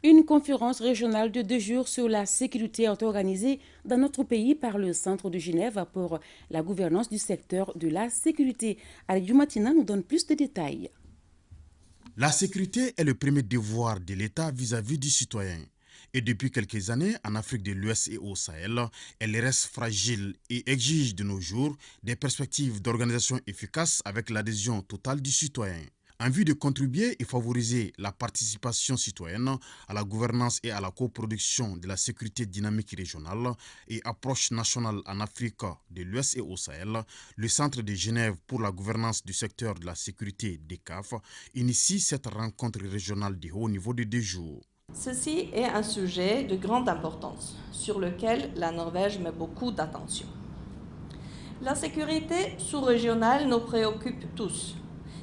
Une conférence régionale de 2 jours sur la sécurité est organisée dans notre pays par le Centre de Genève pour la gouvernance du secteur de la sécurité. Alec Dumatina nous donne plus de détails. La sécurité est le premier devoir de l'État vis-à-vis du citoyen. Et depuis quelques années, en Afrique de l'Ouest et au Sahel, elle reste fragile et exige de nos jours des perspectives d'organisation efficaces avec l'adhésion totale du citoyen. En vue de contribuer et favoriser la participation citoyenne à la gouvernance et à la coproduction de la sécurité dynamique régionale et approche nationale en Afrique de l'Ouest et au Sahel, le Centre de Genève pour la gouvernance du secteur de la sécurité DECAF initie cette rencontre régionale de haut niveau de 2 jours. Ceci est un sujet de grande importance sur lequel la Norvège met beaucoup d'attention. La sécurité sous-régionale nous préoccupe tous,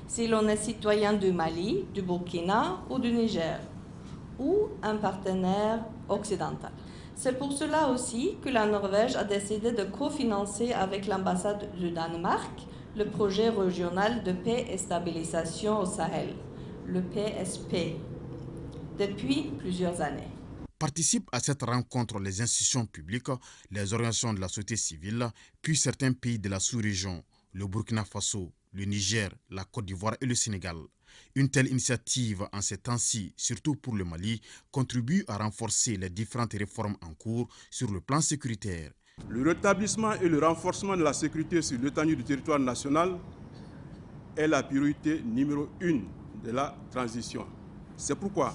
si l'on est citoyen du Mali, du Burkina ou du Niger, ou un partenaire occidental. C'est pour cela aussi que la Norvège a décidé de cofinancer avec l'ambassade du Danemark le projet régional de paix et stabilisation au Sahel, le PSP, depuis plusieurs années. Participent à cette rencontre les institutions publiques, les organisations de la société civile, puis certains pays de la sous-région, le Burkina Faso, le Niger, la Côte d'Ivoire et le Sénégal. Une telle initiative en ces temps-ci, surtout pour le Mali, contribue à renforcer les différentes réformes en cours sur le plan sécuritaire. Le rétablissement et le renforcement de la sécurité sur l'étendue du territoire national est la priorité numéro 1 de la transition. C'est pourquoi,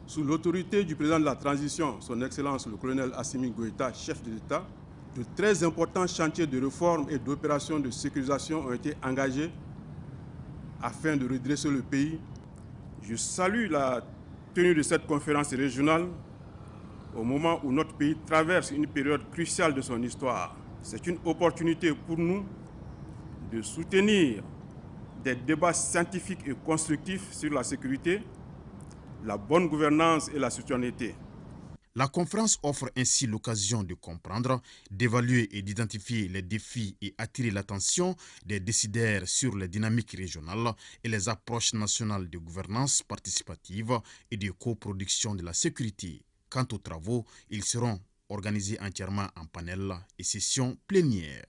sous l'autorité du président de la transition, son Excellence le colonel Assimi Goïta, chef de l'État, de très importants chantiers de réforme et d'opérations de sécurisation ont été engagés afin de redresser le pays. Je salue la tenue de cette conférence régionale au moment où notre pays traverse une période cruciale de son histoire. C'est une opportunité pour nous de soutenir des débats scientifiques et constructifs sur la sécurité, la bonne gouvernance et la citoyenneté. La conférence offre ainsi l'occasion de comprendre, d'évaluer et d'identifier les défis et attirer l'attention des décideurs sur les dynamiques régionales et les approches nationales de gouvernance participative et de coproduction de la sécurité. Quant aux travaux, ils seront organisés entièrement en panel et sessions plénières.